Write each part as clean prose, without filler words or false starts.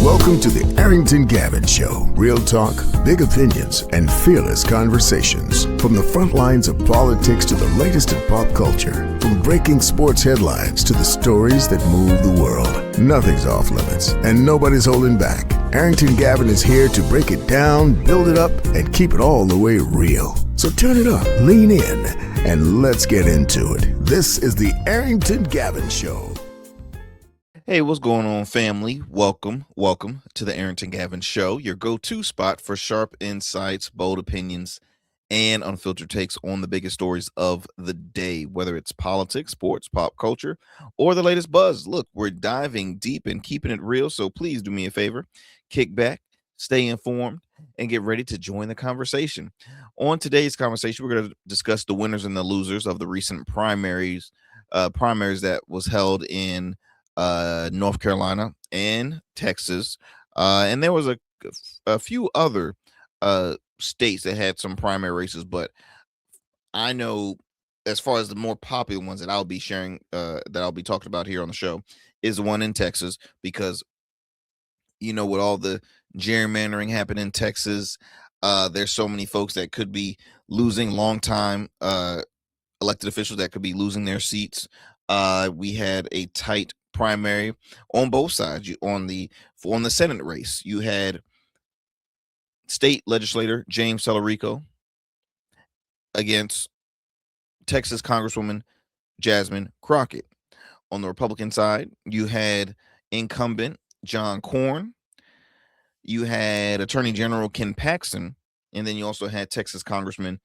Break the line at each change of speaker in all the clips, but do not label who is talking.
Welcome to the Arrington Gavin Show. Real talk, big opinions, and fearless conversations. From the front lines of politics to the latest in pop culture. From breaking sports headlines to the stories that move the world. Nothing's off limits, and nobody's holding back. Arrington Gavin is here to break it down, build it up, and keep it all the way real. So turn it up, lean in, and let's get into it. This is the Arrington Gavin Show.
Hey, what's going on, family? Welcome to the Arrington Gavin Show, your go-to spot for sharp insights, bold opinions, and unfiltered takes on the biggest stories of the day, whether it's politics, sports, pop culture, or the latest buzz. Look, we're diving deep and keeping it real, so please do me a favor, kick back, stay informed, and get ready to join the conversation. On today's conversation, we're going to discuss the winners and the losers of the recent primaries that was held in North Carolina and Texas, and there was a few other states that had some primary races, but I know as far as the more popular ones that I'll be sharing, that I'll be talking about here on the show, is the one in Texas, because with all the gerrymandering happening in Texas, there's so many folks that could be losing, long time elected officials that could be losing their seats. We had a tight primary on both sides. On the Senate race, you had state legislator James Tellerico against Texas Congresswoman Jasmine Crockett. On the Republican side, you had incumbent John Cornyn, you had Attorney General Ken Paxton, and then you also had Texas Congressman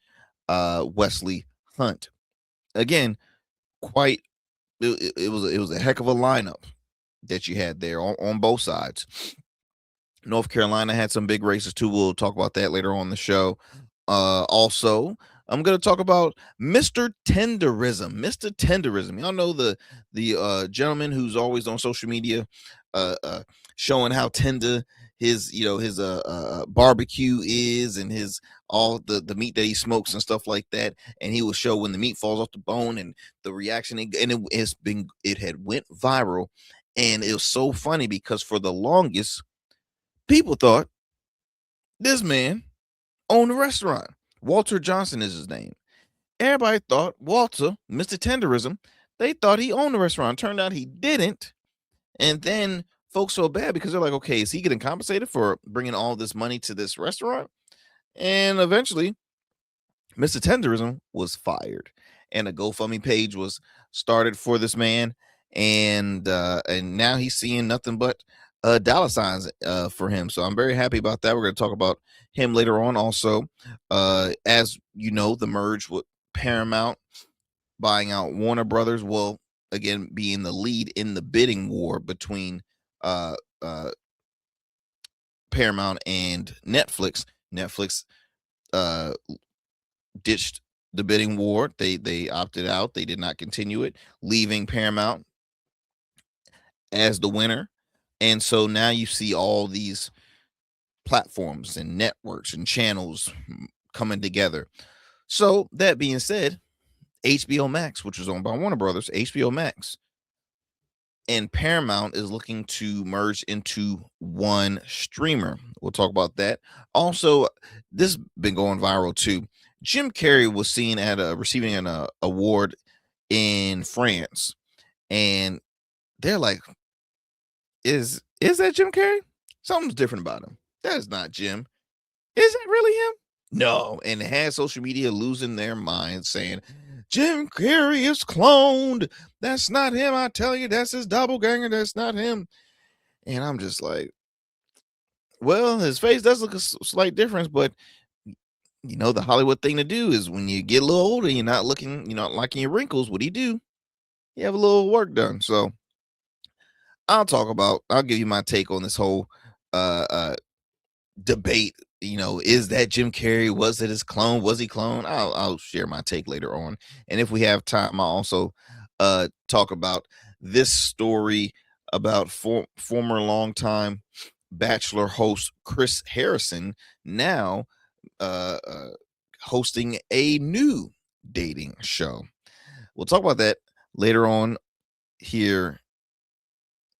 Wesley Hunt. Again, it was a heck of a lineup that you had there on both sides. North Carolina had some big races too. We'll talk about that later on the show. Also, I'm going to talk about Mr. Tenderism. Y'all know the gentleman who's always on social media showing how tender his barbecue is, and his all the meat that he smokes and stuff like that, and he will show when the meat falls off the bone and the reaction, and it had went viral, and it was so funny because for the longest people thought this man owned a restaurant. Walter Johnson is his name. Everybody thought Walter, Mr. Tenderism, they thought he owned the restaurant. Turned out he didn't. And then folks felt bad because they're like, okay, is he getting compensated for bringing all this money to this restaurant? And eventually, Mr. Tenderism was fired, and a GoFundMe page was started for this man, and now he's seeing nothing but dollar signs for him. So I'm very happy about that. We're going to talk about him later on. Also, as you know, the merge with Paramount buying out Warner Brothers will again being the lead in the bidding war between Paramount and Netflix. Netflix ditched the bidding war. They opted out. They did not continue it, leaving Paramount as the winner. And so now you see all these platforms and networks and channels coming together. So that being said, HBO Max, which was owned by Warner Brothers, HBO Max and Paramount is looking to merge into one streamer. We'll talk about that. Also, this has been going viral too. Jim Carrey was seen at receiving an award in France, and they're like, "Is that Jim Carrey? Something's different about him. That is not Jim. Is that really him? No." And it has social media losing their minds, saying, "Jim Carrey is cloned. That's not him. I tell you, that's his doppelganger. That's not him." And I'm just like, well, his face does look a slight difference, but the Hollywood thing to do is when you get a little older, you're not liking your wrinkles. What do? You have a little work done. So I'll give you my take on this whole debate. Is that Jim Carrey? Was it his clone? Was he cloned? I'll share my take later on. And if we have time, I'll also talk about this story about former longtime Bachelor host Chris Harrison, now hosting a new dating show. We'll talk about that later on here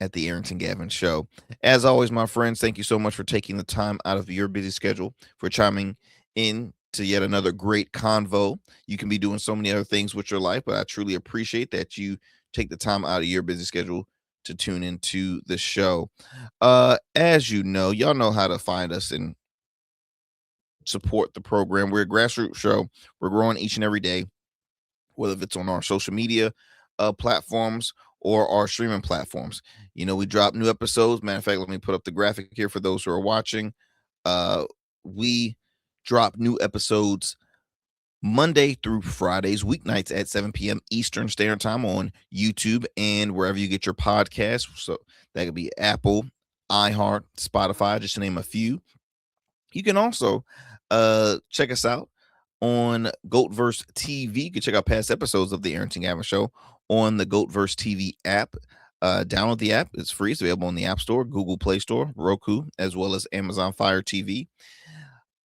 at the Arrington Gavin Show. As always, my friends, thank you so much for taking the time out of your busy schedule for chiming in to yet another great convo. You can be doing so many other things with your life, but I truly appreciate that you take the time out of your busy schedule to tune into the show. As you know, y'all know how to find us and support the program. We're a grassroots show. We're growing each and every day, whether it's on our social media platforms or our streaming platforms. You know, we drop new episodes. Matter of fact, let me put up the graphic here for those who are watching. We drop new episodes Monday through Fridays, weeknights at 7 p.m. Eastern Standard Time on YouTube and wherever you get your podcasts. So that could be Apple, iHeart, Spotify, just to name a few. You can also check us out on Goatverse TV. You can check out past episodes of the Arrington Gavin Show on the Goatverse TV app. Download the app. It's free. It's available on the App Store, Google Play Store, Roku, as well as Amazon Fire TV.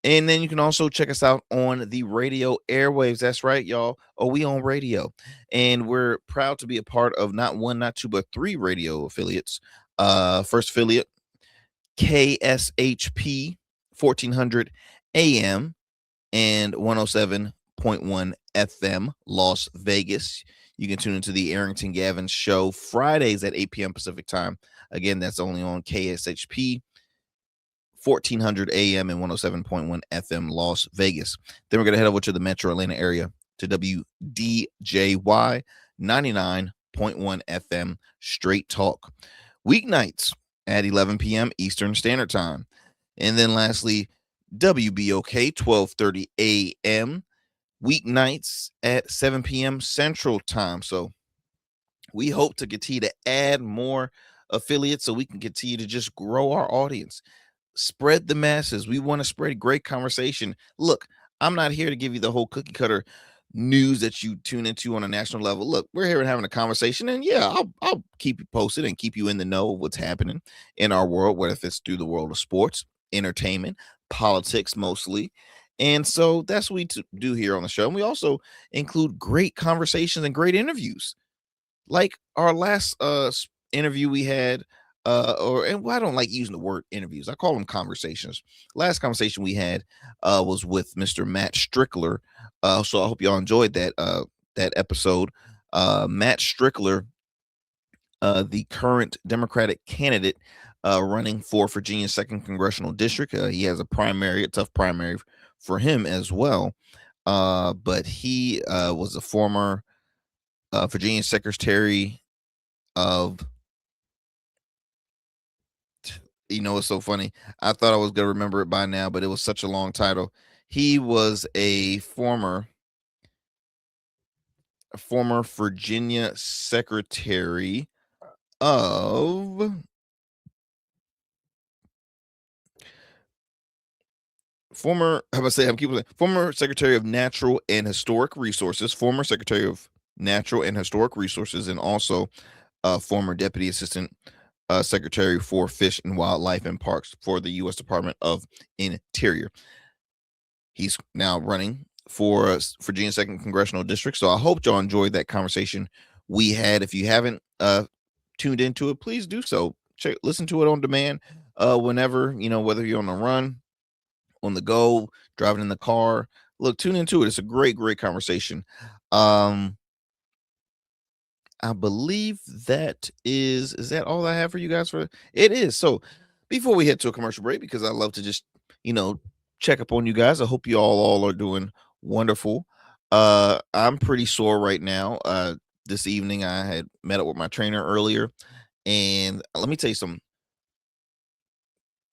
And then you can also check us out on the radio airwaves. That's right, y'all. Oh, we on radio. And we're proud to be a part of not one, not two, but three radio affiliates. First affiliate, KSHP 1400 AM and 107.1 FM, Las Vegas. You can tune into the Arrington Gavin Show Fridays at 8 p.m. Pacific Time. Again, that's only on KSHP 1400 AM and 107.1 FM, Las Vegas. Then we're going to head over to the Metro Atlanta area to WDJY 99.1 FM, Straight Talk. Weeknights at 11 p.m. Eastern Standard Time. And then lastly, WBOK 1230 a.m. weeknights at 7 p.m. Central Time. So we hope to continue to add more affiliates so we can continue to just grow our audience. Spread the masses. We want to spread great conversation. Look, I'm not here to give you the whole cookie cutter news that you tune into on a national level. Look, we're here and having a conversation, and yeah, I'll keep you posted and keep you in the know of what's happening in our world, whether if it's through the world of sports, entertainment, politics mostly. And so that's what we do here on the show. And we also include great conversations and great interviews. Like our last interview we had, and I don't like using the word interviews. I call them conversations. Last conversation we had was with Mr. Matt Strickler. So I hope y'all enjoyed that episode. Matt Strickler, the current Democratic candidate running for Virginia's 2nd Congressional District. He has a tough primary for him as well. But he was a former Virginia Secretary of, it's so funny. I thought I was going to remember it by now, but it was such a long title. He was a former Virginia Secretary of former Secretary of Natural and Historic Resources, and also former Deputy Assistant Secretary for Fish and Wildlife and Parks for the U.S. Department of Interior. He's now running for Virginia's 2nd Congressional District. So I hope y'all enjoyed that conversation we had. If you haven't tuned into it, please do so. Listen to it on demand whenever, whether you're on the run, on the go, driving in the car. Look, tune into it. It's a great, great conversation. I believe that is that all I have for you guys for it is. So before we head to a commercial break, because I love to just, check up on you guys. I hope you all are doing wonderful. I'm pretty sore right now. This evening I had met up with my trainer earlier, and let me tell you something.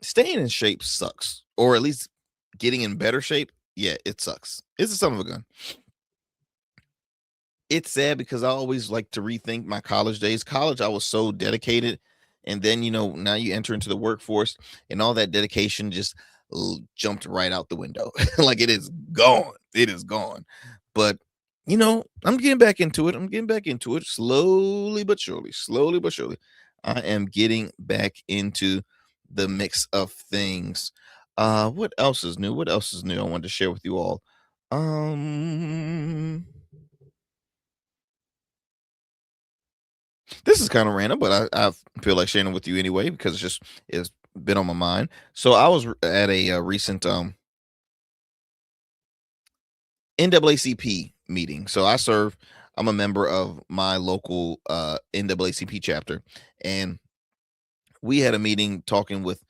Staying in shape sucks, or at least getting in better shape. Yeah, it sucks. It's a son of a gun. It's sad because I always like to rethink my college days. College, I was so dedicated. And then, now you enter into the workforce and all that dedication just jumped right out the window. Like it is gone. It is gone. But, I'm getting back into it. Slowly but surely. I am getting back into the mix of things. What else is new? I wanted to share with you all. This is kind of random, but I feel like sharing it with you anyway because it's been on my mind. So I was at a recent NAACP meeting. So I'm a member of my local NAACP chapter, and we had a meeting talking with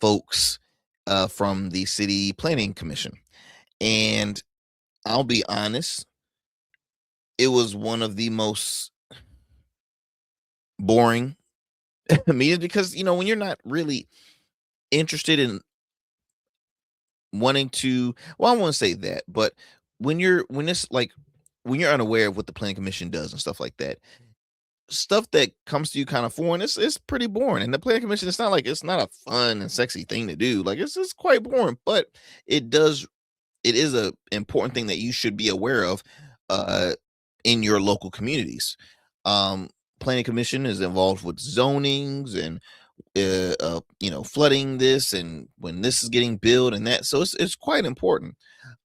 folks from the city planning commission. And I'll be honest, it was one of the most boring meetings because, when you're not really interested in wanting to, well, I won't say that, but when you're unaware of what the planning commission does and stuff like that, stuff that comes to you kind of foreign, it's pretty boring. And the planning commission, it's not a fun and sexy thing to do. Like it's quite boring, but it does it is a important thing that you should be aware of uh in your local communities. Um Planning commission is involved with zonings and flooding this and when this is getting built and that. So it's quite important.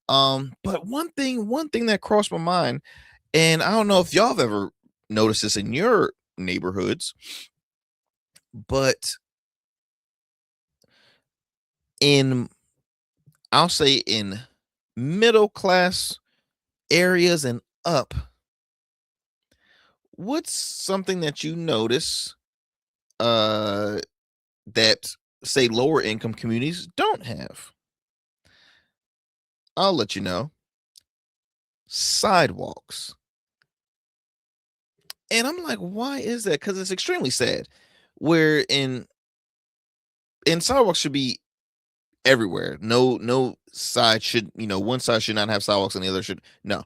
But one thing that crossed my mind, and I don't know if y'all have ever noticed this in your neighborhoods, but in I'll say in middle class areas and up, what's something that you notice uh that say lower income communities don't have? I'll let you know. Sidewalks. And I'm like, why is that? Because it's extremely sad. Where in sidewalks should be everywhere. No side should, one side should not have sidewalks and the other should no.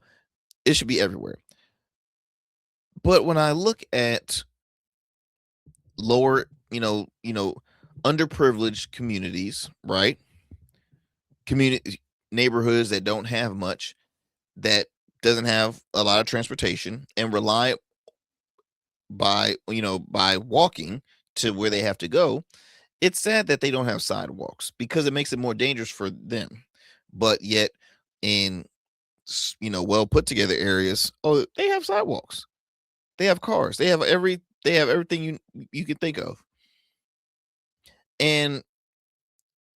It should be everywhere. But when I look at lower, underprivileged communities, right? Community neighborhoods that don't have much, that doesn't have a lot of transportation and rely by walking to where they have to go. It's sad that they don't have sidewalks because it makes it more dangerous for them. But yet in well put together areas, oh, they have sidewalks. They have cars. They have everything you can think of. And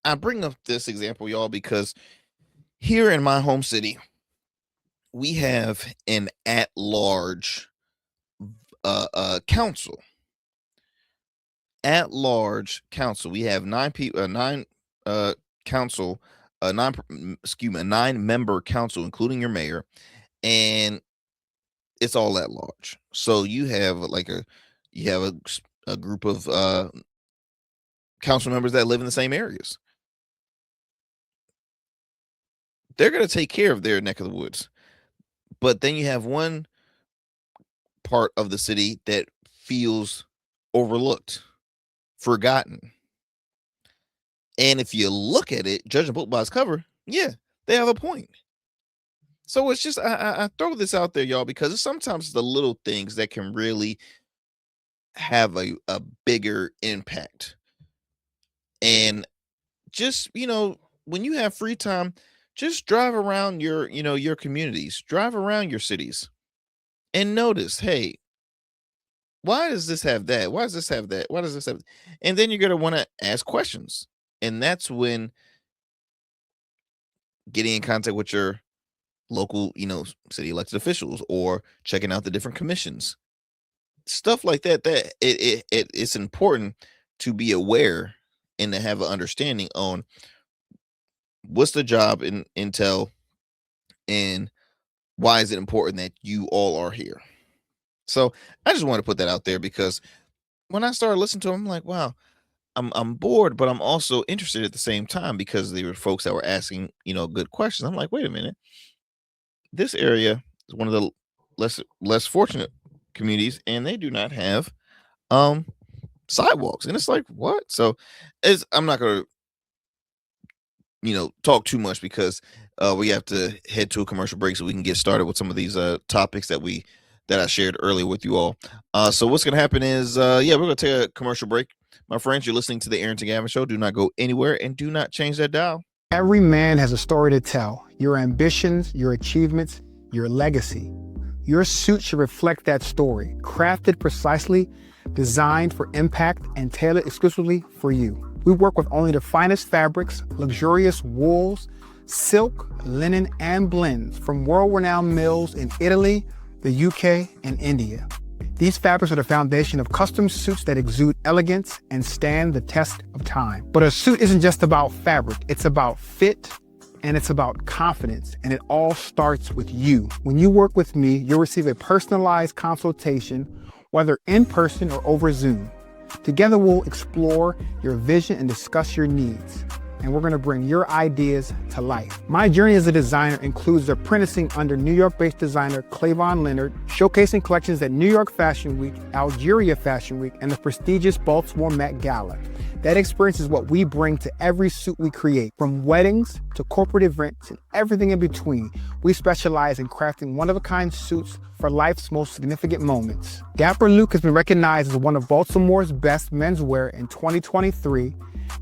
I bring up this example, y'all, because here in my home city, we have an at-large council. At-large council. We have nine people, nine council, a 9-member council, including your mayor, and it's all at large. So you have a group of council members that live in the same areas. They're going to take care of their neck of the woods. But then you have one part of the city that feels overlooked, forgotten. And if you look at it, judging book by its cover, yeah, they have a point. So it's just I throw this out there, y'all, because it's sometimes the little things that can really have a bigger impact. And just, when you have free time, just drive around your communities, drive around your cities and notice, hey, why does this have that? Why does this have that? Why does this have? And then you're going to want to ask questions. And that's when getting in contact with your local, city elected officials or checking out the different commissions, stuff like that it's important to be aware and to have an understanding on what's the job in intel and why is it important that you all are here. So I just want to put that out there because when I started listening to them, I'm like, wow, I'm bored, but I'm also interested at the same time because they were folks that were asking, good questions. I'm like, wait a minute, this area is one of the less fortunate communities, and they do not have um sidewalks. And it's like, what? So I'm not gonna talk too much because we have to head to a commercial break so we can get started with some of these topics that I shared earlier with you all. So what's gonna happen is we're gonna take a commercial break. My friends, you're listening to the Arrington Gavin Show. Do not go anywhere and do not change that dial.
Every man has a story to tell. Your ambitions, your achievements, your legacy. Your suit should reflect that story, crafted precisely, designed for impact, and tailored exclusively for you. We work with only the finest fabrics, luxurious wools, silk, linen, and blends from world-renowned mills in Italy, the UK, and India. These fabrics are the foundation of custom suits that exude elegance and stand the test of time. But a suit isn't just about fabric, it's about fit, and it's about confidence, and it all starts with you. When you work with me, you'll receive a personalized consultation, whether in person or over Zoom. Together, we'll explore your vision and discuss your needs, and we're gonna bring your ideas to life. My journey as a designer includes apprenticing under New York-based designer Clavon Leonard, showcasing collections at New York Fashion Week, Algeria Fashion Week, and the prestigious Baltimore Met Gala. That experience is what we bring to every suit we create, from weddings to corporate events and everything in between. We specialize in crafting one-of-a-kind suits for life's most significant moments. Dapper Luke has been recognized as one of Baltimore's best menswear in 2023,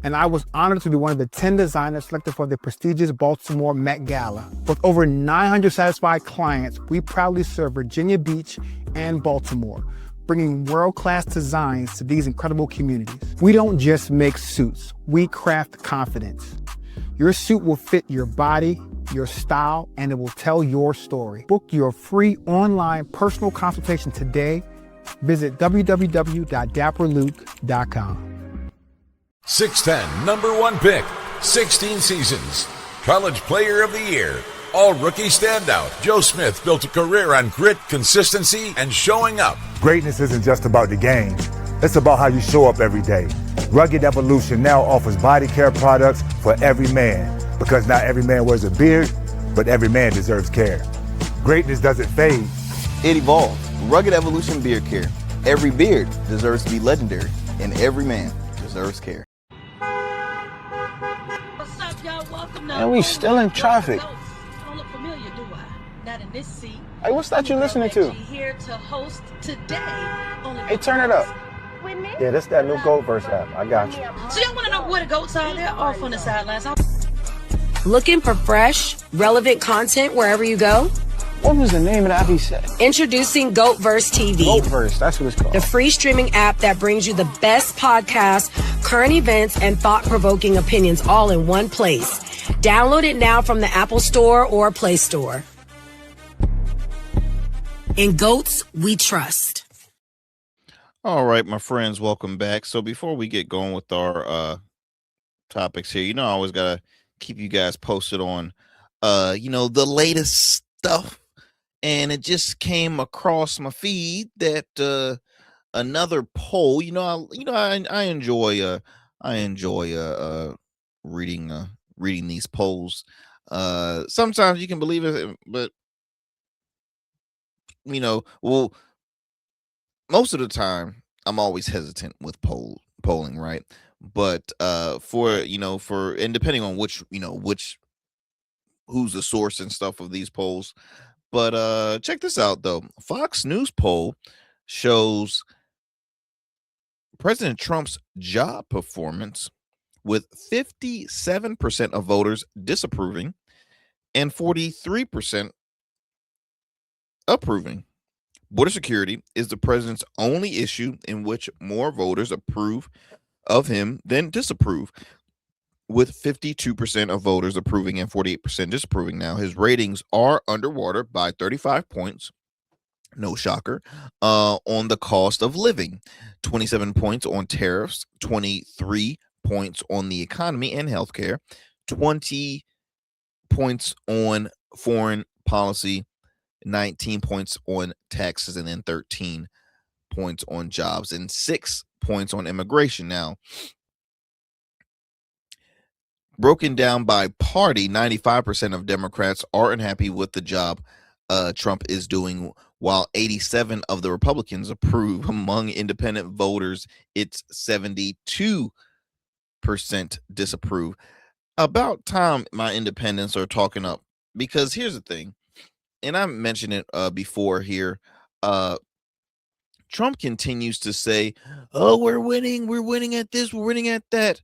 and I was honored to be one of the 10 designers selected for the prestigious Baltimore Met Gala. With over 900 satisfied clients, we proudly serve Virginia Beach and Baltimore, bringing world-class designs to these incredible communities. We don't just make suits, we craft confidence. Your suit will fit your body, your style, and it will tell your story. Book your free online personal consultation today. Visit www.dapperluke.com.
6'10", number 1 pick, 16 seasons, College Player of the Year, All-Rookie Standout. Joe Smith built a career on grit, consistency, and showing up.
Greatness isn't just about the game. It's about how you show up every day. Rugged Evolution now offers body care products for every man, because not every man wears a beard, but every man deserves care. Greatness doesn't fade.
It evolved. Rugged Evolution Beard Care. Every beard deserves to be legendary, and every man deserves care.
What's up, y'all? Welcome now.
And we still in traffic.
Don't look familiar, do I? Not in this seat.
Hey, what's that you listening to?
Here to host today.
Hey, turn it up.
With me?
Yeah, that's that new Gold Verse app. I got you.
So y'all want to know where the goats are? They're off on the sidelines.
Looking for fresh, relevant content wherever you go?
What was the name of the app he said?
Introducing GoatVerse TV.
GoatVerse, that's what it's called.
The free streaming app that brings you the best podcasts, current events, and thought-provoking opinions all in one place. Download it now from the Apple Store or Play Store. In Goats, we trust.
All right, my friends, welcome back. So before we get going with our topics here, I always gotta keep you guys posted on the latest stuff. And it just came across my feed that another poll. I enjoy reading these polls. Sometimes you can believe it, but most of the time I'm always hesitant with polling, right? But and depending on which who's the source and stuff of these polls. But check this out, though. Fox News poll shows President Trump's job performance with 57% of voters disapproving and 43% approving. Border security is the president's only issue in which more voters approve of him than disapprove, with 52% of voters approving and 48% disapproving. Now, his ratings are underwater by 35 points. No shocker. On the cost of living, 27 points on tariffs, 23 points on the economy and healthcare, 20 points on foreign policy, 19 points on taxes, and then 13 points on jobs, and 6 points on immigration. Now, broken down by party, 95% of Democrats are unhappy with the job Trump is doing, while 87% of the Republicans approve. Among independent voters, it's 72% disapprove. About time my independents are talking up, because here's the thing, and I mentioned it before here. Trump continues to say, "Oh, we're winning at this, we're winning at that."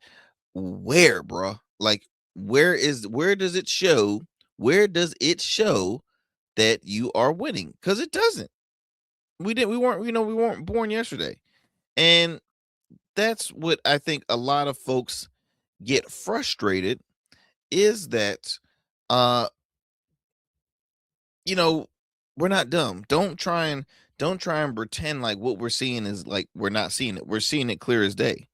Where, bro? Like, where does it show? Where does it show that you are winning, because it doesn't. We weren't born yesterday. And that's what I think a lot of folks get frustrated, is that we're not dumb. Don't try and pretend like what we're seeing is like we're not seeing it. We're seeing it clear as day.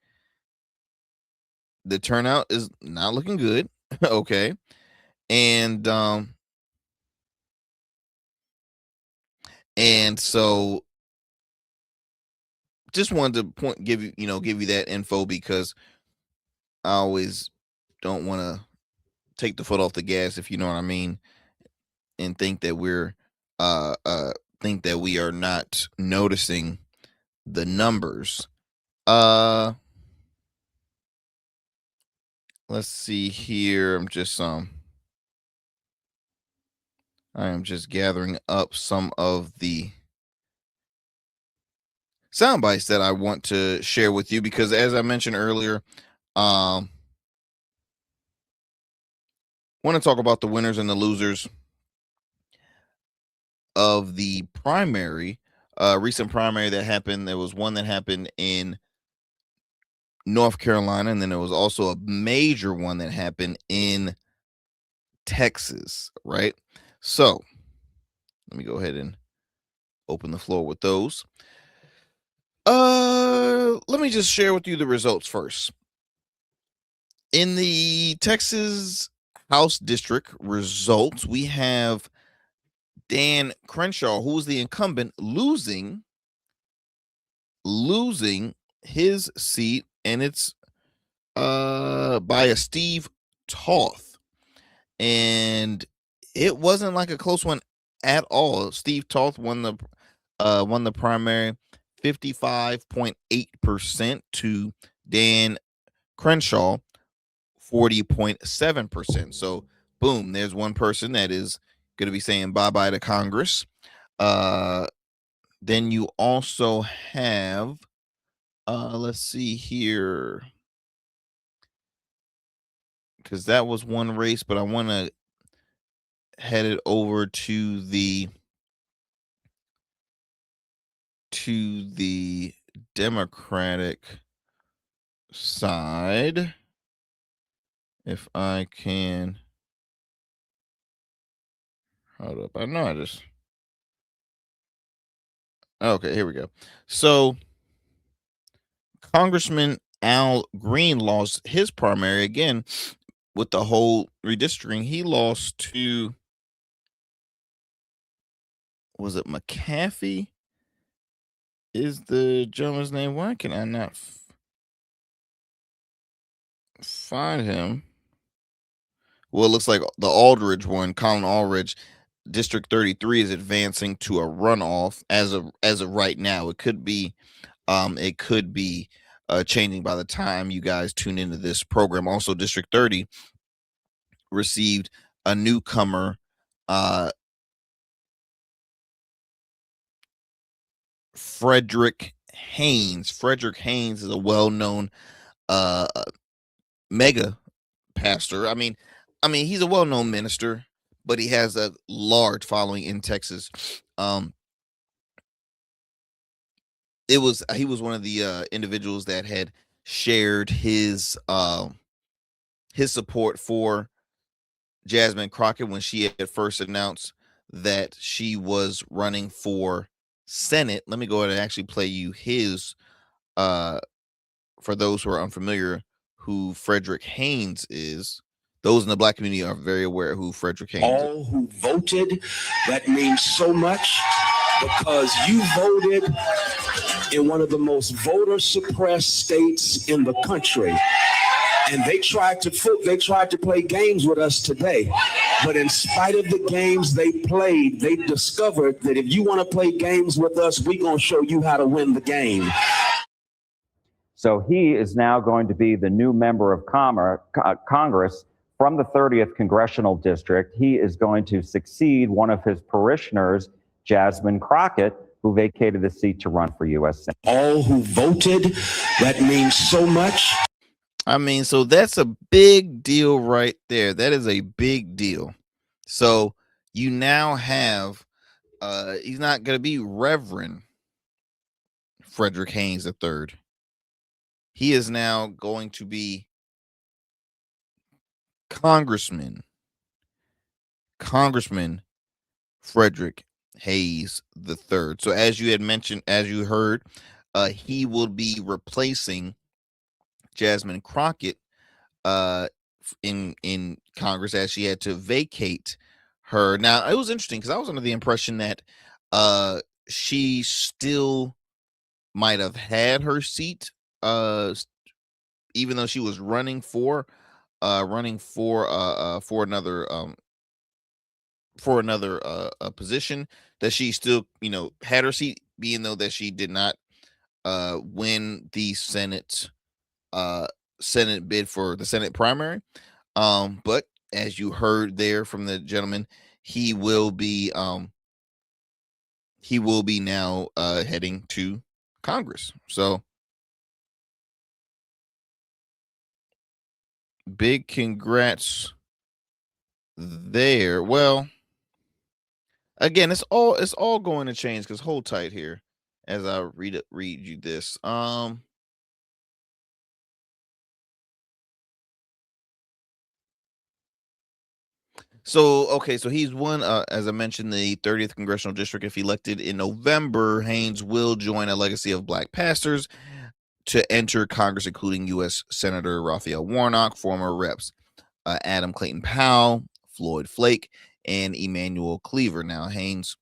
The turnout is not looking good. Okay. And so just wanted to give you that info, because I always don't want to take the foot off the gas, if you know what I mean, and think that we are not noticing the numbers. Let's see here. I am just gathering up some of the sound bites that I want to share with you, because as I mentioned earlier, want to talk about the winners and the losers of the primary, recent primary that happened. There was one that happened in North Carolina, and then there was also a major one that happened in Texas, right? So let me go ahead and open the floor with those. Let me just share with you the results first. In the Texas House District results, we have Dan Crenshaw, who's the incumbent, losing his seat, and it's by a Steve Toth. And it wasn't like a close one at all. Steve Toth won the primary 55.8% to Dan Crenshaw 40.7%. So boom, there's one person that is going to be saying bye-bye to Congress. Then you also have let's see here, because that was one race, but I want to head it over to the Democratic side, if I can. Hold up. I know I just. Okay, here we go. So Congressman Al Green lost his primary again with the whole redistricting. He lost to, was it McAfee? Is the gentleman's name? Why can I not find him? Well, it looks like the Aldridge one, Colin Aldridge, District 33, is advancing to a runoff as of right now. It could be changing by the time you guys tune into this program. Also, District 30 received a newcomer, Frederick Haynes. Frederick Haynes is a well-known mega pastor. I mean, he's a well-known minister, but he has a large following in Texas. He was one of the individuals that had shared his support for Jasmine Crockett when she had first announced that she was running for Senate. Let me go ahead and actually play you his, for those who are unfamiliar who Frederick Haynes is. Those in the Black community are very aware of who Frederick Haynes is.
All who voted, that means so much, because you voted in one of the most voter suppressed states in the country. And they tried to play games with us today. But in spite of the games they played, they discovered that if you want to play games with us, we're going to show you how to win the game.
So he is now going to be the new member of Congress from the 30th Congressional District. He is going to succeed one of his parishioners, Jasmine Crockett, who vacated the seat to run for U.S. Senate.
All who voted, that means so much.
I mean, so that's a big deal right there. That is a big deal. So you now have he's not going to be Reverend Frederick Haynes III. He is now going to be Congressman Frederick Hayes III. So as you had mentioned, as you heard, he will be replacing Jasmine Crockett in Congress, as she had to vacate her. Now, it was interesting because I was under the impression that she still might have had her seat, even though she was running for another position, that she still, had her seat, being though that she did not win the Senate bid for the Senate primary. But as you heard there from the gentleman, he will be now heading to Congress. So big congrats there. Well, again, it's all going to change, because hold tight here as I read you this. So, okay, so he's won, as I mentioned, the 30th congressional district. If elected in November, Haynes will join a legacy of black pastors to enter Congress, including U.S. Senator Raphael Warnock, former reps Adam Clayton Powell, Floyd Flake, and Emmanuel Cleaver. Now, Haynes,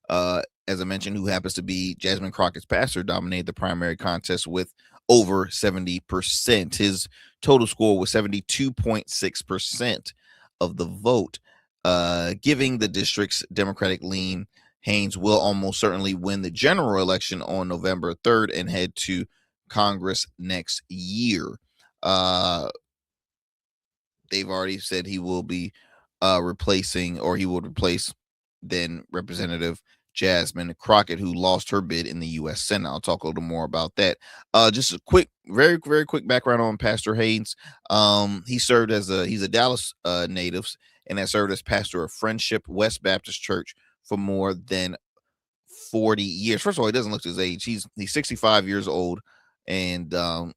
as I mentioned, who happens to be Jasmine Crockett's pastor, dominated the primary contest with over 70%. His total score was 72.6% of the vote, giving the district's Democratic lean. Haynes will almost certainly win the general election on November 3rd and head to Congress next year. They've already said he will be replacing, or he would replace then Representative Jasmine Crockett, who lost her bid in the U.S. Senate. I'll talk a little more about that. Just a quick, very, very quick background on Pastor Haynes. He served he's a Dallas native, and has served as pastor of Friendship West Baptist Church for more than 40 years. First of all, he doesn't look his age. He's 65 years old, and I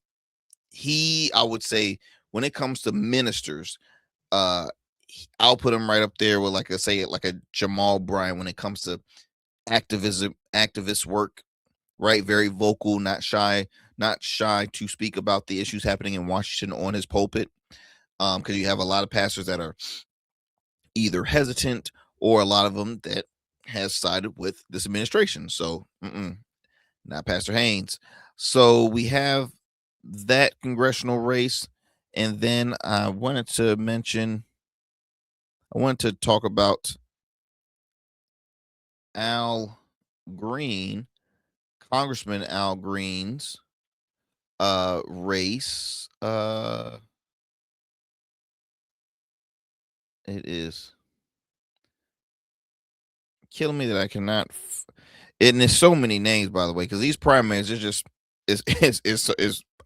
would say, when it comes to ministers, I'll put him right up there with, like a Jamal Bryant when it comes to activist work, right? Very vocal, not shy to speak about the issues happening in Washington on his pulpit. Because you have a lot of pastors that are either hesitant, or a lot of them that has sided with this administration. So, not Pastor Haynes. So we have that congressional race, and then I wanted to talk about Al Green, Congressman Al Green's race. It is killing me that I cannot and there's so many names, by the way, because these primaries is just is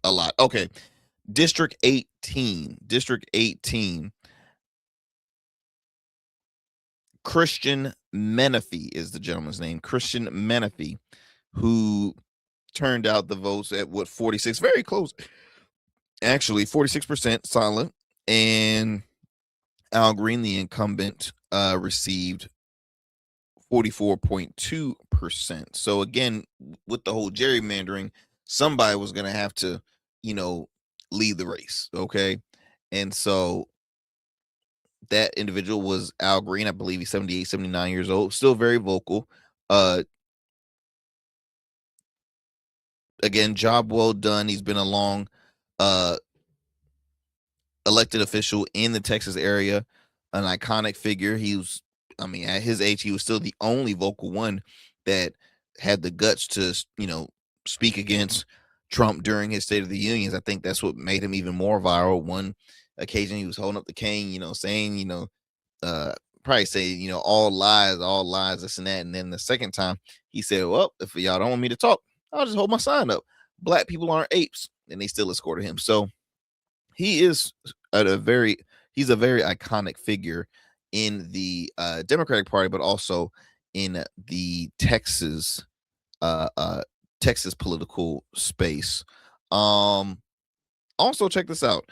a lot. Okay. District 18. Christian Menifee is the gentleman's name. Christian Menifee, who turned out the votes at 46, very close. Actually, 46% silent. And Al Green, the incumbent, received 44.2%. So again, with the whole gerrymandering, somebody was going to have to, lead the race. Okay. And so that individual was Al Green. I believe he's 78, 79 years old, still very vocal. Again, job well done. He's been a long elected official in the Texas area, an iconic figure. At his age, he was still the only vocal one that had the guts to, speak against Trump during his State of the Unions. I think that's what made him even more viral. One occasion, he was holding up the cane, saying, probably say, all lies, this and that. And then the second time, he said, well, if y'all don't want me to talk, I'll just hold my sign up. Black people aren't apes. And they still escorted him. So he is he's a very iconic figure in the Democratic Party, but also in the Texas political space. Also, check this out.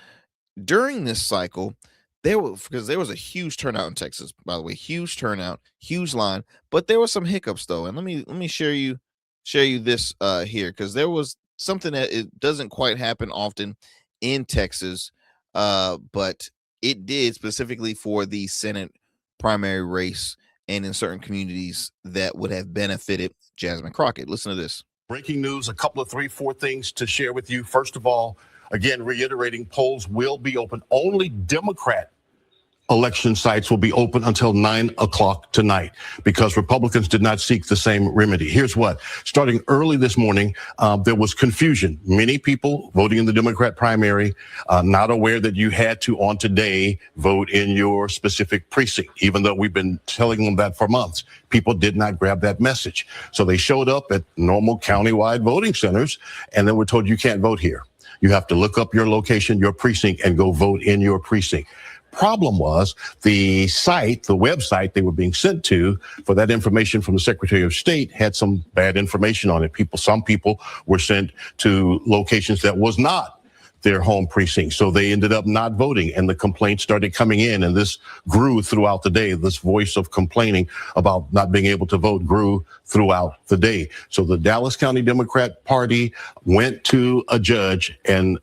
During this cycle, there was a huge turnout in Texas, by the way, huge turnout, huge line, but there were some hiccups though. And let me share you this here, because there was something that it doesn't quite happen often in Texas, but it did specifically for the Senate primary race and in certain communities that would have benefited Jasmine Crockett. Listen to this.
Breaking news, a couple of 3-4 things to share with you. First of all, again, reiterating, polls will be open. Only Democrat election sites will be open until 9 o'clock tonight because Republicans did not seek the same remedy. Here's what. Starting early this morning, there was confusion. Many people voting in the Democrat primary, not aware that you had to, on today, vote in your specific precinct, even though we've been telling them that for months. People did not grab that message. So they showed up at normal countywide voting centers, and then were told you can't vote here. You have to look up your location, your precinct, and go vote in your precinct. Problem was the website they were being sent to for that information from the Secretary of State had some bad information on it. Some people were sent to locations that was not their home precinct. So they ended up not voting, and the complaints started coming in, and this grew throughout the day. This voice of complaining about not being able to vote grew throughout the day. So the Dallas County Democrat Party went to a judge and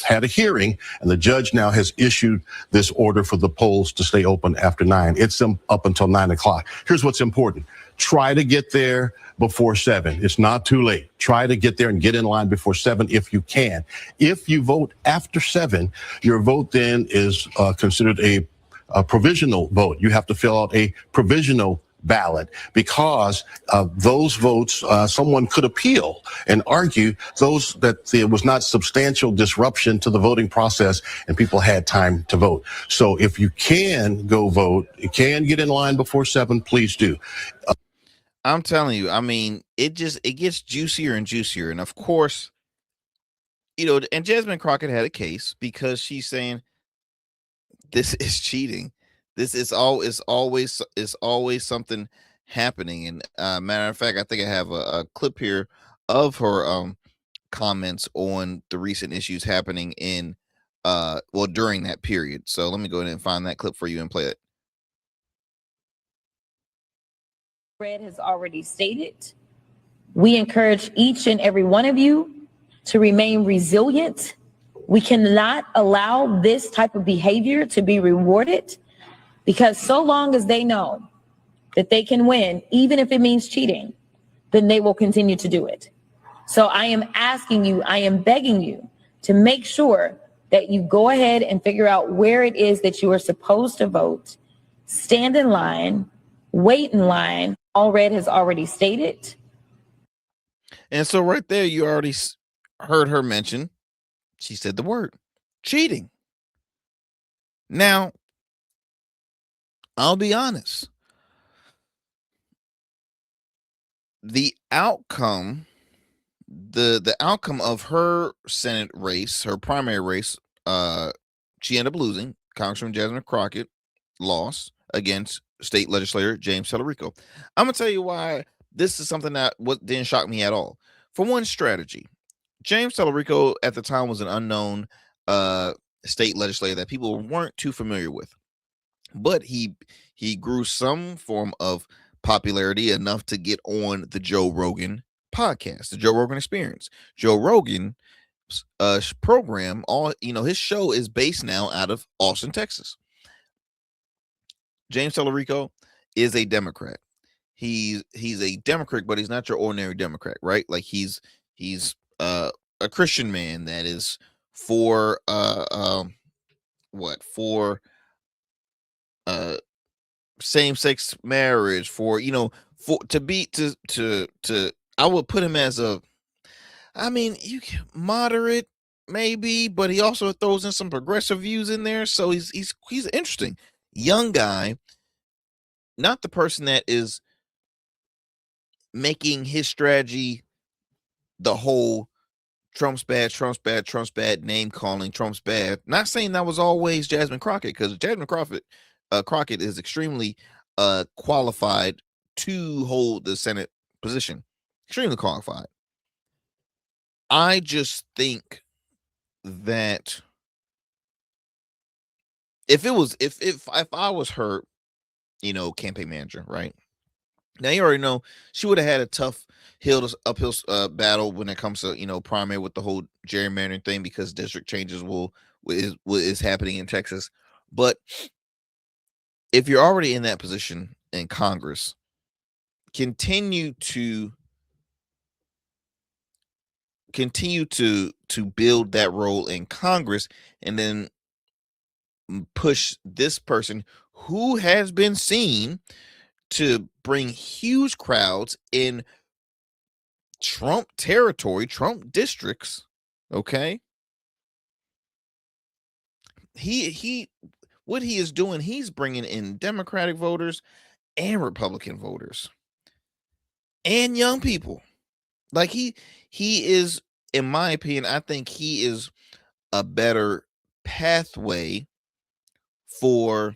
had a hearing, and the judge now has issued this order for the polls to stay open after 9. It's up until 9 o'clock. Here's what's important. Try to get there before 7. It's not too late. Try to get there and get in line before 7 if you can. If you vote after 7, your vote then is considered a provisional vote. You have to fill out a provisional ballot because those votes, someone could appeal and argue that there was not substantial disruption to the voting process and people had time to vote. So if you can go vote, you can get in line before 7, please do.
I'm telling you, I mean, it gets juicier and juicier. And of course, and Jasmine Crockett had a case because she's saying this is cheating. This is always something happening. And matter of fact, I think I have a clip here of her comments on the recent issues happening in during that period. So let me go ahead and find that clip for you and play it.
Fred has already stated, we encourage each and every one of you to remain resilient. We cannot allow this type of behavior to be rewarded because so long as they know that they can win, even if it means cheating, then they will continue to do it. So I am asking you, I am begging you to make sure that you go ahead and figure out where it is that you are supposed to vote, stand in line, wait in line. All Red has already stated.
And so right there, you already heard her mention, she said the word cheating. Now, I'll be honest. The outcome, the outcome of her Senate race, her primary race, she ended up losing. Congresswoman Jasmine Crockett lost against state legislator James Tellerico. I'm gonna tell you why this is something that didn't shock me at all. For one, strategy. James Tellerico at the time was an unknown state legislator that people weren't too familiar with, but he grew some form of popularity enough to get on the Joe Rogan podcast, the Joe Rogan Experience. Joe Rogan program, his show is based now out of Austin, Texas. James Tellerico is a Democrat. He's a Democrat, but he's not your ordinary Democrat, right? Like he's a Christian man that is for same-sex marriage, I would put him as you moderate maybe, but he also throws in some progressive views in there. So he's interesting. Young guy, not the person that is making his strategy the whole Trump's bad, name calling, Trump's bad. Not saying that was always Jasmine Crockett, because Jasmine Crockett is extremely qualified to hold the Senate position. Extremely qualified. I just think that if I was her, campaign manager, right? Now you already know she would have had a tough uphill battle when it comes to primary with the whole gerrymandering thing, because district changes is happening in Texas. But if you're already in that position in Congress, continue to build that role in Congress, and then push this person who has been seen to bring huge crowds in Trump territory, Trump districts. Okay. What he is doing, he's bringing in Democratic voters and Republican voters and young people. Like he is, in my opinion, I think he is a better pathway to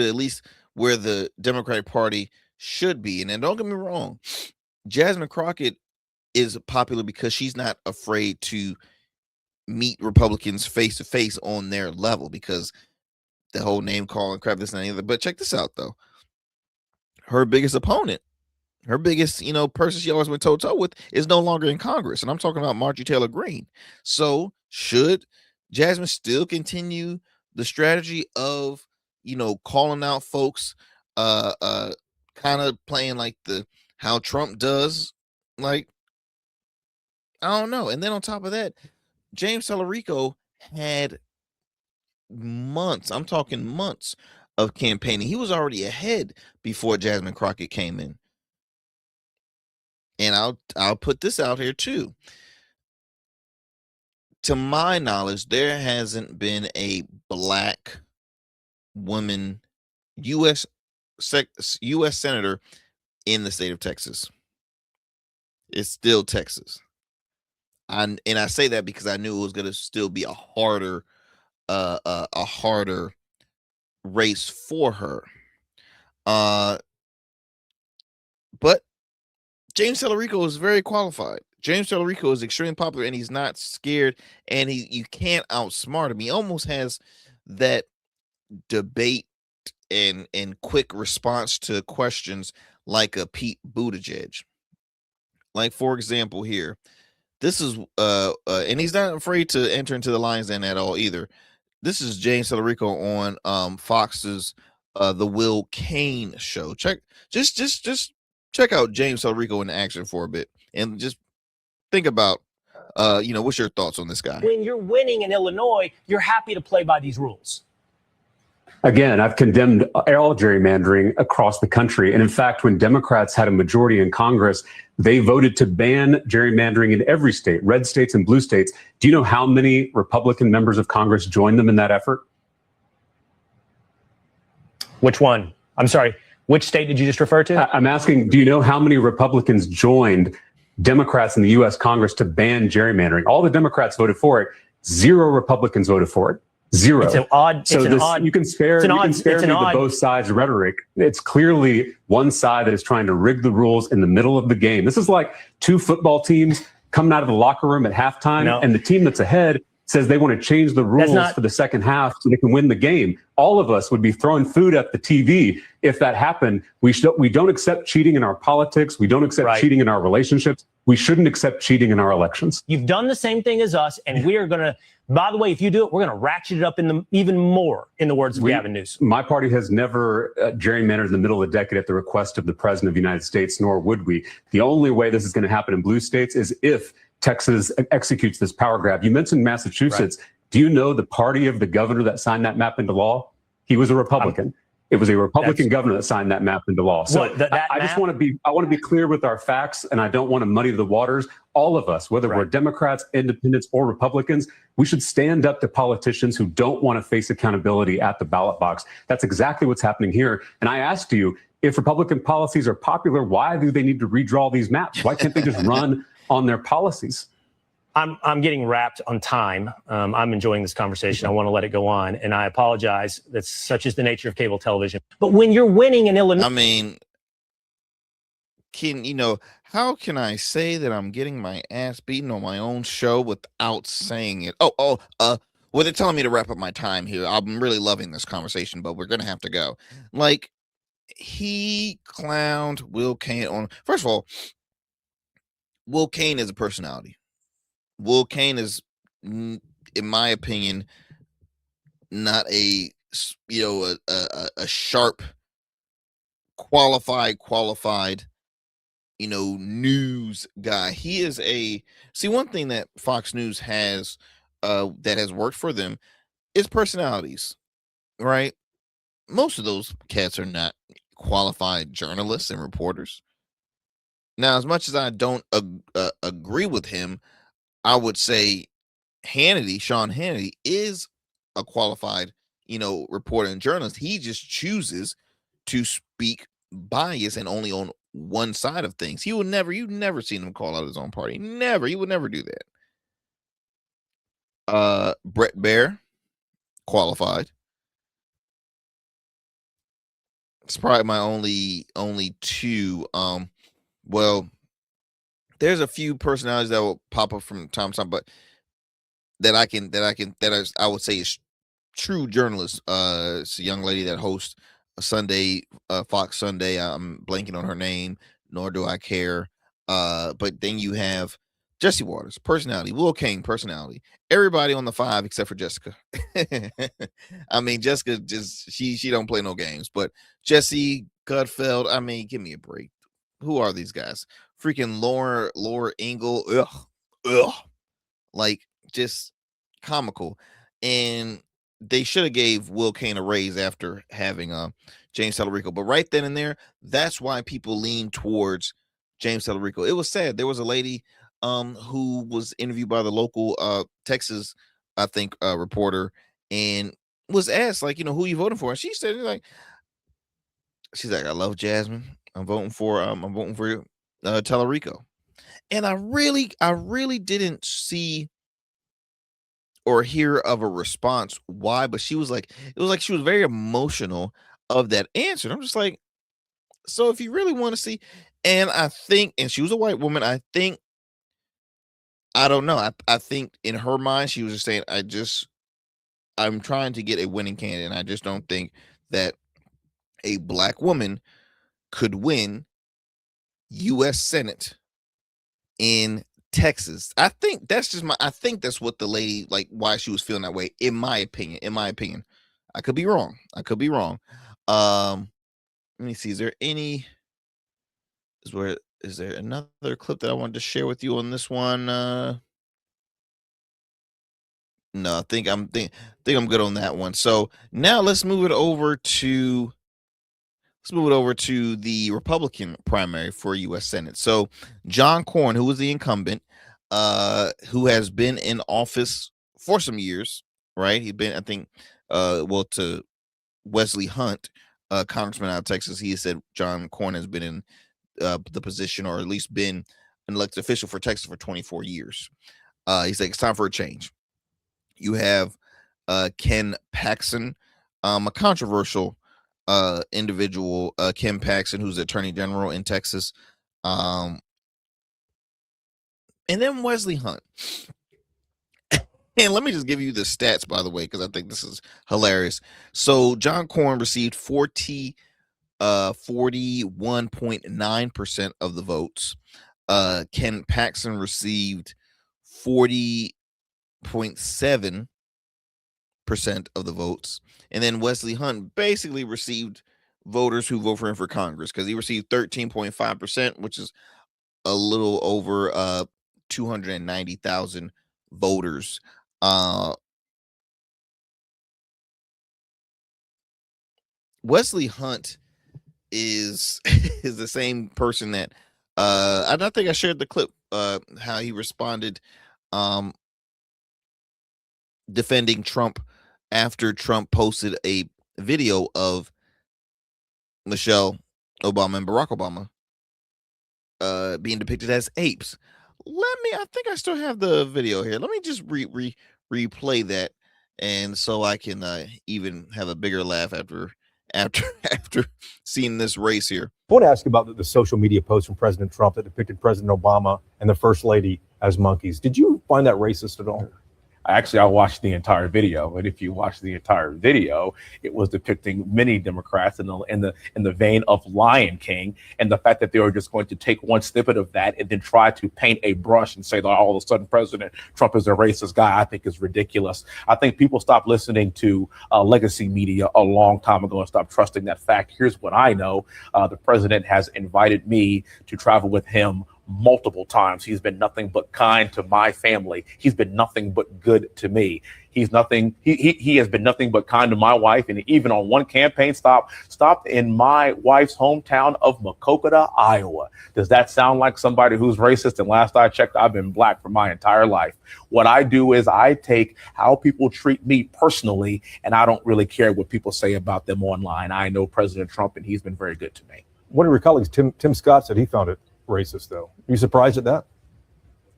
at least where the Democratic Party should be. And then don't get me wrong, Jasmine Crockett is popular because she's not afraid to meet Republicans face to face on their level, because the whole name calling crap, this and the other. But check this out though. Her biggest opponent, her biggest, person she always went toe to toe with, is no longer in Congress. And I'm talking about Marjorie Taylor Greene. So should Jasmine still continue the strategy of, calling out folks, kind of playing like how Trump does? Like, I don't know. And then on top of that, James Tallarico had months, I'm talking months, of campaigning. He was already ahead before Jasmine Crockett came in. And I'll put this out here too. To my knowledge, there hasn't been a black woman U.S. senator in the state of Texas. It's still Texas. And I say that because I knew it was going to still be a harder race for her. But James Tallarico is very qualified. James Tallarico is extremely popular, and he's not scared, and you can't outsmart him. He almost has that debate and quick response to questions like a Pete Buttigieg. Like, for example, here, this is and he's not afraid to enter into the lion's den at all either. This is James Tallarico on Fox's The Will Cain show. Check out James Tallarico in action for a bit, and just think about what's your thoughts on this guy?
When you're winning in Illinois, you're happy to play by these rules.
Again, I've condemned all gerrymandering across the country. And in fact, when Democrats had a majority in Congress, they voted to ban gerrymandering in every state, red states and blue states. Do you know how many Republican members of Congress joined them in that effort?
Which one? I'm sorry. Which state did you just refer to?
I'm asking, do you know how many Republicans joined Democrats in the U.S. Congress to ban gerrymandering? All the Democrats voted for it. 0 Republicans voted for it. 0.
It's an odd.
You can spare me the both sides rhetoric. It's clearly one side that is trying to rig the rules in the middle of the game. This is like 2 football teams coming out of the locker room at halftime, and the team that's ahead says they want to change the rules for the second half so they can win the game. All of us would be throwing food at the TV if that happened. We don't accept cheating in our politics. We don't accept cheating in our relationships. We shouldn't accept cheating in our elections.
You've done the same thing as us, and we are going to, by the way, if you do it, we're going to ratchet it up even more, in the words of Gavin Newsom.
My party has never gerrymandered in the middle of the decade at the request of the President of the United States, nor would we. The only way this is going to happen in blue states is if Texas executes this power grab. You mentioned Massachusetts. Do you know the party of the governor that signed that map into law? He was a Republican. It was a Republican governor that signed that map into law. So I just want to be clear with our facts, and I don't want to muddy the waters. All of us, whether we're Democrats, independents, or Republicans, we should stand up to politicians who don't want to face accountability at the ballot box. That's exactly what's happening here. And I asked you, if Republican policies are popular, why do they need to redraw these maps? Why can't they just run on their policies?
I'm getting wrapped on time. I'm enjoying this conversation. I want to let it go on, and I apologize. That's such is the nature of cable television. But when you're winning in Illinois,
I mean, how can I say that I'm getting my ass beaten on my own show without saying it? Well, they're telling me to wrap up my time here. I'm really loving this conversation, but we're gonna have to go. Like, he clowned Will Cain on. First of all, Will Cain is a personality. Will Cain is, in my opinion, not a sharp, qualified news guy. He is one thing that Fox News has that has worked for them is personalities, right? Most of those cats are not qualified journalists and reporters. Now, as much as I don't agree with him, I would say Sean Hannity is a qualified, reporter and journalist. He just chooses to speak bias and only on one side of things. You've never seen him call out his own party. Never. He would never do that. Brett Baer, qualified. It's probably my only two. Well, there's a few personalities that will pop up from time to time, but I would say is true journalists. It's a young lady that hosts a Sunday, Fox Sunday. I'm blanking on her name, nor do I care. But then you have Jesse Waters, personality. Will Cain, personality. Everybody on the 5 except for Jessica. I mean, Jessica just she don't play no games. But Jesse Gutfeld, I mean, give me a break. Who are these guys? Freaking Laura Ingle. Ugh. Like, just comical. And they should have gave Will Cain a raise after having James Tallarico. But right then and there, that's why people lean towards James Tallarico. It was sad. There was a lady who was interviewed by the local Texas, I think, reporter, and was asked, like, who you voting for? And she said, she's like, I love Jasmine. I'm voting for Tallarico. And I really didn't see or hear of a response why, but she was like, it was like she was very emotional of that answer. And I'm just like, so if you really want to see, and I think, and she was a white woman, I don't know. I think in her mind, she was just saying, I'm trying to get a winning candidate. And I just don't think that a black woman could win U.S. Senate in Texas. I think that's what the lady, like, why she was feeling that way, in my opinion. I could be wrong. Let me see. Is there another clip that I wanted to share with you on this one? No, I think I'm good on that one. So now let's move it over to the Republican primary for U.S. Senate. So John Cornyn, who was the incumbent, who has been in office for some years, right? He's been, I think, to Wesley Hunt, congressman out of Texas, he said John Cornyn has been in the position, or at least been an elected official for Texas for 24 years. He's like, it's time for a change. You have Ken Paxton, a controversial individual, Ken Paxton, who's the attorney general in Texas. And then Wesley Hunt. And let me just give you the stats, by the way, because I think this is hilarious. So John Cornyn received 41.9% of the votes. Ken Paxton received 40.7% of the votes. And then Wesley Hunt basically received voters who vote for him for Congress, because he received 13.5%, which is a little over 290,000 voters. Wesley Hunt is the same person that I don't think I shared the clip how he responded defending Trump after Trump posted a video of Michelle Obama and Barack Obama being depicted as apes. I think I still have the video here. Let me just replay that, and so I can even have a bigger laugh after after seeing this race here.
I want to ask about the social media post from President Trump that depicted President Obama and the First Lady as monkeys. Did you find that racist at all?
Actually, I watched the entire video, and if you watch the entire video, it was depicting many Democrats in the vein of Lion King, and the fact that they were just going to take one snippet of that and then try to paint a brush and say that all of a sudden President Trump is a racist guy, I think is ridiculous. I think people stopped listening to legacy media a long time ago and stopped trusting that fact. Here's what I know: the president has invited me to travel with him multiple times. He's been nothing but kind to my family. He's been nothing but good to me. He has been nothing but kind to my wife, and even on one campaign stopped in my wife's hometown of Maquoketa, Iowa. Does that sound like somebody who's racist? And last I checked, I've been black for my entire life. What I do is I take how people treat me personally, and I don't really care what people say about them online. I know President Trump, and he's been very good to me.
One of your colleagues, Tim Scott, said he found it racist, though. Are you surprised at that?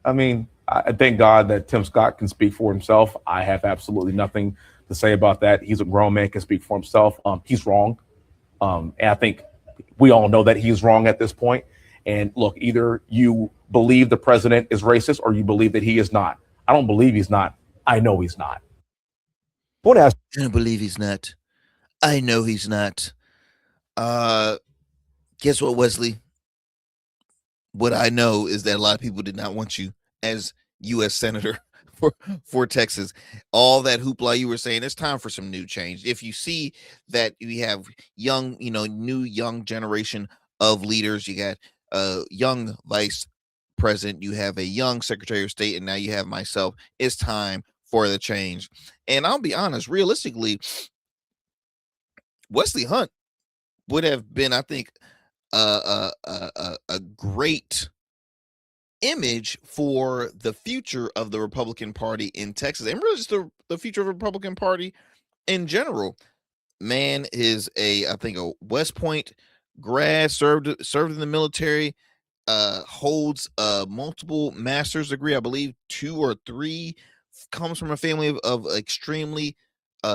I mean, I thank God that Tim Scott can speak for himself. I have absolutely nothing to say about that. He's a grown man, can speak for himself. He's wrong. And I think we all know that he's wrong at this point. And look, either you believe the president is racist or you believe that he is not. I don't believe he's not. I know he's not.
I don't believe he's not. I know he's not. Guess what, Wesley? What I know is that a lot of people did not want you as U.S. Senator for Texas. All that hoopla you were saying, it's time for some new change. If you see that we have young generation of leaders, you got a young vice president, you have a young secretary of state, and now you have myself, it's time for the change. And I'll be honest, realistically, Wesley Hunt would have been, I think, a great image for the future of the Republican Party in Texas, and really just the future of the Republican Party in general. Man is I think a West Point grad, served in the military, holds multiple master's degree, I believe 2 or 3, comes from a family of extremely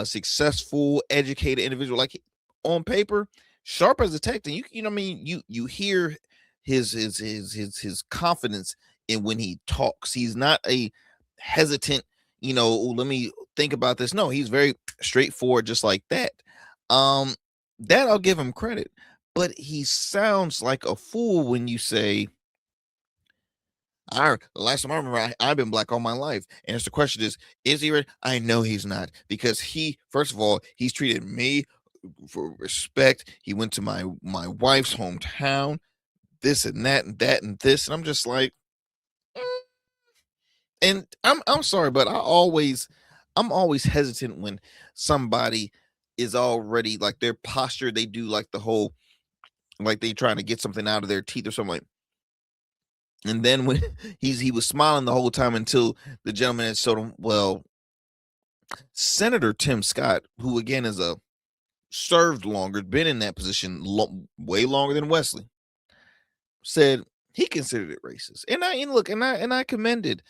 successful, educated individual. Like, on paper, sharp as a tech, and you hear his confidence in when he talks. He's not a hesitant, let me think about this. No, he's very straightforward, just like that. That I'll give him credit, but he sounds like a fool when you say, last time I remember, I've been black all my life. And the question is he ready? I know he's not, because first of all, he's treated me for respect. He went to my wife's hometown, this and that and that and this, and I'm just like, and I'm sorry, but I'm always hesitant when somebody is already, like, their posture, they do like the whole, like they trying to get something out of their teeth or something like. And then when he was smiling the whole time until the gentleman had told him, well, Senator Tim Scott, who again is served longer, been in that position way longer than Wesley, said he considered it racist. And I commended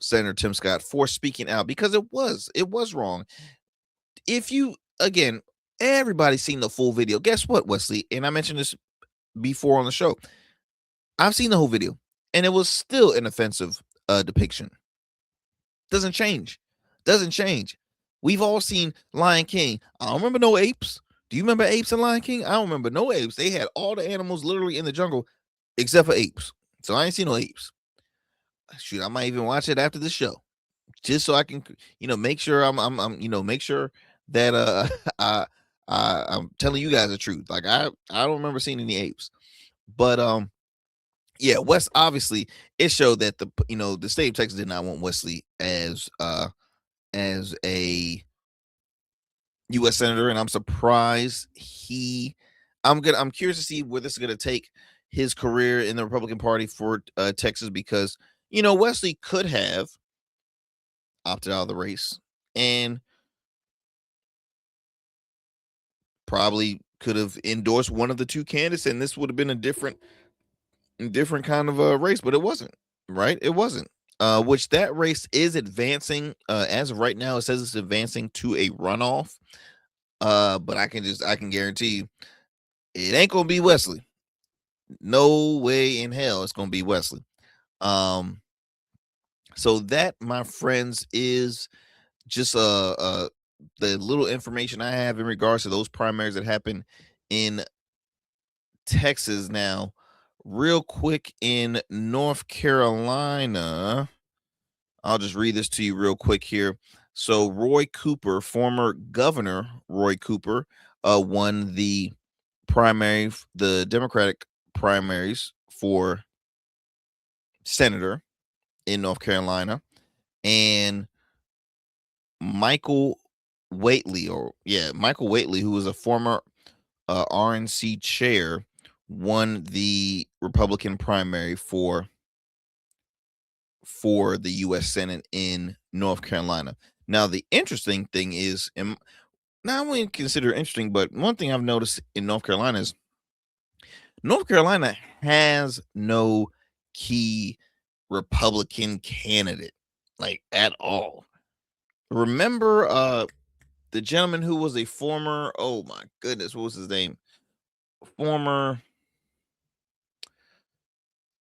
Senator Tim Scott for speaking out, because it was wrong. If you, again, everybody's seen the full video. Guess what, Wesley? And I mentioned this before on the show. I've seen the whole video, and it was still an offensive depiction. Doesn't change. We've all seen Lion King. I don't remember no apes. Do you remember apes in Lion King? I don't remember no apes. They had all the animals literally in the jungle except for apes. So I ain't seen no apes. Shoot, I might even watch it after the show, just so I can, make sure make sure that I'm telling you guys the truth. Like, I don't remember seeing any apes, but yeah, West, obviously it showed that the state of Texas did not want Wesley as a U.S. Senator, and I'm surprised I'm curious to see where this is gonna take his career in the Republican Party for Texas, because Wesley could have opted out of the race and probably could have endorsed one of the two candidates, and this would have been a different kind of a race, but it wasn't. right? It wasn't. Which that race is advancing. As of right now, it says it's advancing to a runoff. But I can guarantee you, it ain't gonna be Wesley. No way in hell it's gonna be Wesley. So that, my friends, is just the little information I have in regards to those primaries that happen in Texas. Now, real quick, in North Carolina, I'll just read this to you real quick here. So Roy Cooper, former governor Roy Cooper, won the Democratic primaries for senator in North Carolina, and Michael Whately, who was a former RNC chair, won the Republican primary for the U.S. Senate in North Carolina. Now, the interesting thing is, and not only consider it interesting, but one thing I've noticed in North Carolina is North Carolina has no key Republican candidate, like, at all. Remember the gentleman who was a former, oh my goodness, what was his name? Former,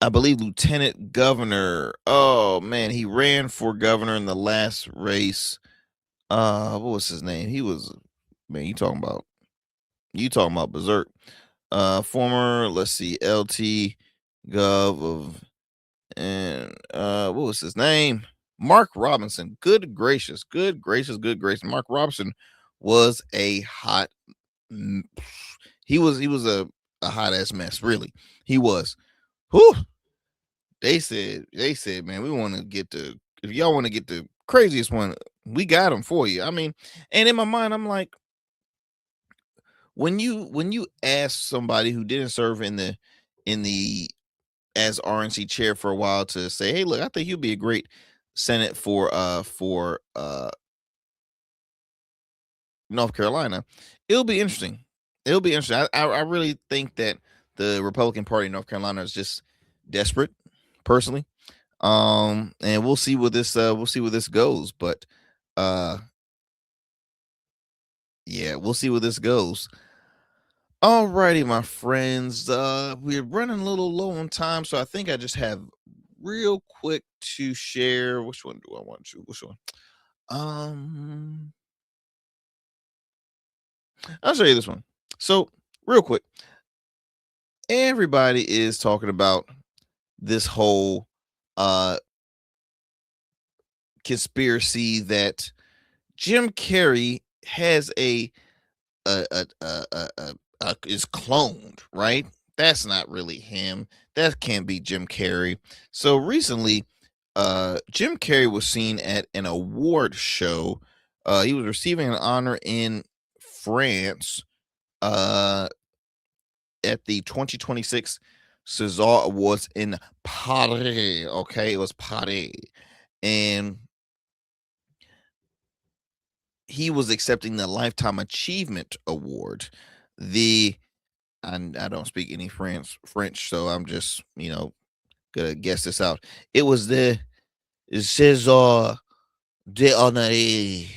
I believe, lieutenant governor. Oh man, he ran for governor in the last race. What was his name? He was, man, you talking about berserk. Former, let's see, LT Gov of, and what was his name? Mark Robinson. Good gracious. Mark Robinson was a hot, he was a hot ass mess, really. He was. Whew. They said, man, we want to get if y'all want to get the craziest one, we got him for you. I mean, and in my mind, I'm like, when you ask somebody who didn't serve in the as RNC chair for a while to say, hey, look, I think you'd be a great Senate for North Carolina, it'll be interesting. I really think that the Republican Party in North Carolina is just desperate, personally. And we'll see where this goes. But yeah, we'll see where this goes. Alrighty, my friends. We're running a little low on time, so I think I just have real quick to share. Which one do I want to? Which one? I'll show you this one. So, real quick, everybody is talking about this whole conspiracy that Jim Carrey has is cloned, right? That's not really him. That can't be Jim Carrey. So recently, Jim Carrey was seen at an award show. He was receiving an honor in France at the 2026 César Awards in Paris. Okay, it was Paris. And he was accepting the Lifetime Achievement Award. I don't speak any French, so I'm just, gonna guess this out. It was the César d'Honneur.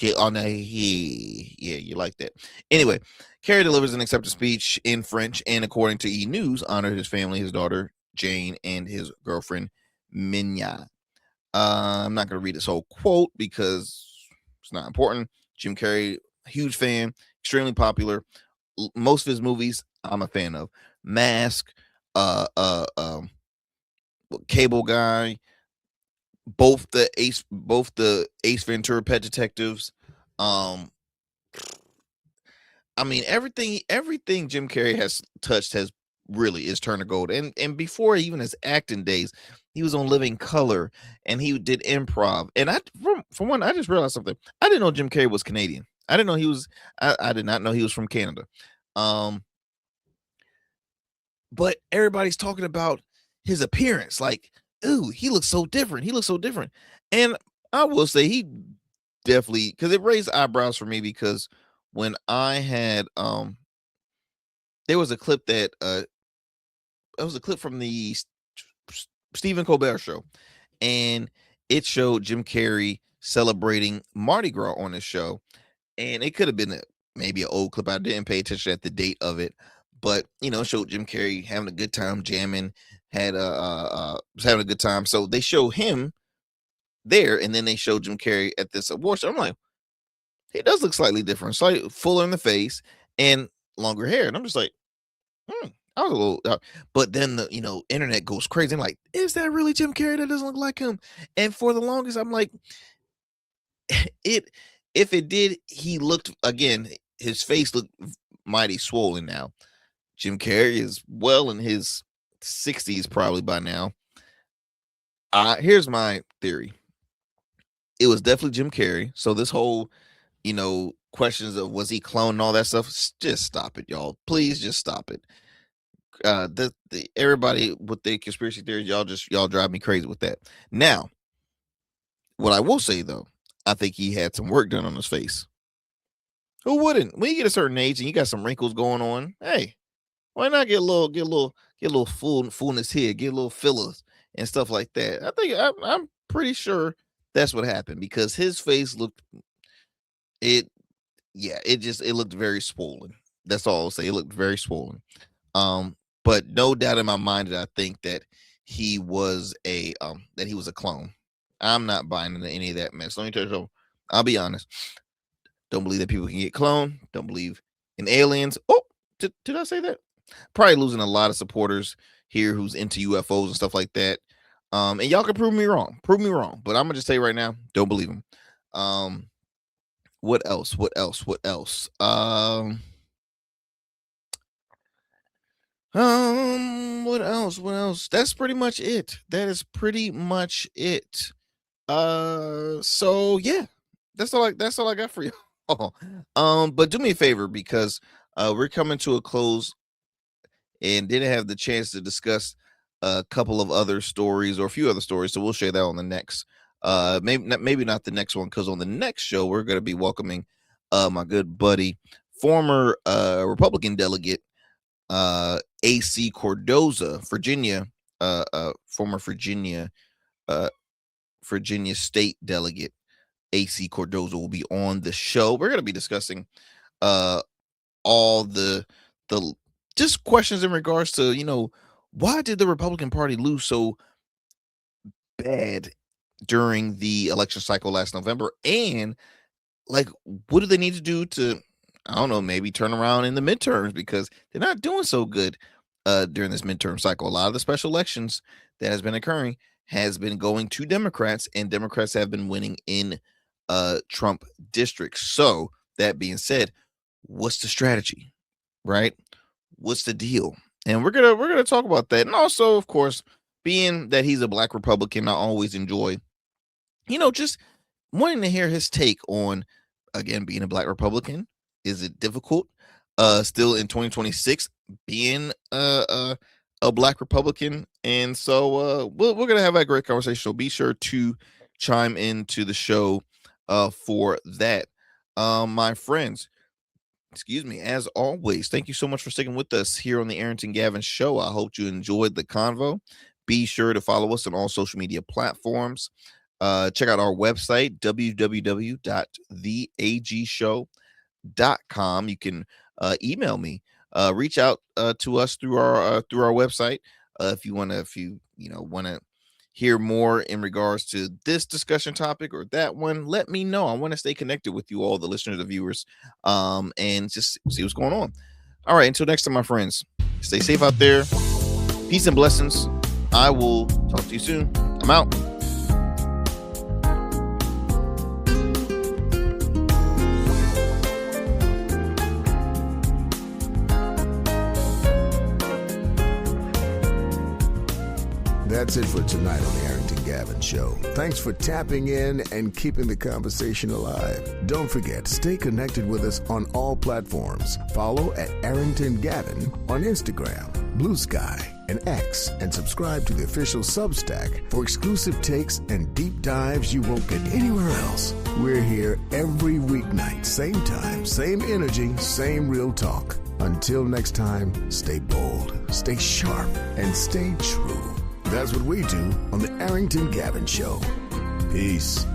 Yeah, you like that. Anyway, Carey delivers an acceptance speech in French, and according to E! News, honored his family, his daughter Jane, and his girlfriend Minya. I'm not going to read this whole quote because it's not important. Jim Carrey, huge fan, extremely popular. Most of his movies, I'm a fan of. Mask, Cable Guy, both the Ace Ventura Pet Detectives. I mean, everything Jim Carrey has touched has really is turned to gold. And before even his acting days, he was on Living Color and he did improv. And for one, I just realized something. I didn't know Jim Carrey was Canadian. I didn't know he was. I did not know he was from Canada. But everybody's talking about his appearance. Like, ooh, he looks so different. And I will say he definitely, because it raised eyebrows for me, because when I had there was a clip that it was a clip from the Stephen Colbert show, and it showed Jim Carrey celebrating Mardi Gras on the show, and it could have been maybe an old clip. I didn't pay attention at the date of it, but it showed Jim Carrey having a good time jamming, was having a good time. So they show him there, and then they show Jim Carrey at this award show. I'm like, he does look slightly different, slightly fuller in the face and longer hair, and I'm just like, I was a little, but then the internet goes crazy. I'm like, is that really Jim Carrey? That doesn't look like him. And for the longest, I'm like, if it did, he looked, again, his face looked mighty swollen now. Jim Carrey is well in his 60s probably by now. Here's my theory. It was definitely Jim Carrey. So this whole, questions of was he cloned and all that stuff, just stop it, y'all. Please just stop it. Everybody with the conspiracy theories, y'all drive me crazy with that. Now, what I will say though, I think he had some work done on his face. Who wouldn't? When you get a certain age and you got some wrinkles going on, hey, why not get a little fullness here, get a little fillers and stuff like that? I think I'm pretty sure that's what happened, because his face looked it looked very swollen. That's all I'll say. It looked very swollen. But no doubt in my mind that I think that he was a clone. I'm not buying into any of that mess. Let me tell you something. I'll be honest. Don't believe that people can get cloned. Don't believe in aliens. Oh, did I say that? Probably losing a lot of supporters here who's into UFOs and stuff like that. And y'all can prove me wrong. Prove me wrong. But I'm gonna just say right now, don't believe him. What else? What else? That's pretty much it. That is pretty much it. So yeah, that's all I got for you. But do me a favor, because we're coming to a close and didn't have the chance to discuss a couple of other stories, or a few other stories. So we'll share that on the next, maybe not the next one, because on the next show we're going to be welcoming my good buddy, former Republican delegate, AC Cardoza, Virginia, former Virginia state delegate. AC Cardoza will be on the show. We're going to be discussing all the just questions in regards to, why did the Republican Party lose so bad during the election cycle last November, and like, what do they need to do to, I don't know, maybe turn around in the midterms, because they're not doing so good during this midterm cycle. A lot of the special elections that has been occurring has been going to Democrats, and Democrats have been winning in Trump districts. So that being said, what's the strategy, right? What's the deal? And we're gonna talk about that. And also, of course, being that he's a Black Republican, I always enjoy, just wanting to hear his take on, again, being a Black Republican. Is it difficult still in 2026 being a Black Republican? And so we're gonna have a great conversation. So be sure to chime into the show for that. My friends, excuse me, as always, thank you so much for sticking with us here on the Arrington Gavin Show. I hope you enjoyed the convo. Be sure to follow us on all social media platforms. Check out our website, www.theagshow.com. You can email me, reach out to us through our website if you want to hear more in regards to this discussion topic or that one. Let me know. I want to stay connected with you all, the listeners, the viewers, and just see what's going on. All right, until next time, my friends, stay safe out there. Peace and blessings. I will talk to you soon. I'm out.
That's it for tonight on the Arrington Gavin Show. Thanks for tapping in and keeping the conversation alive. Don't forget, stay connected with us on all platforms. Follow at Arrington Gavin on Instagram, Blue Sky, and X, and subscribe to the official Substack for exclusive takes and deep dives you won't get anywhere else. We're here every weeknight, same time, same energy, same real talk. Until next time, stay bold, stay sharp, and stay true. That's what we do on the Arrington Gavin Show. Peace.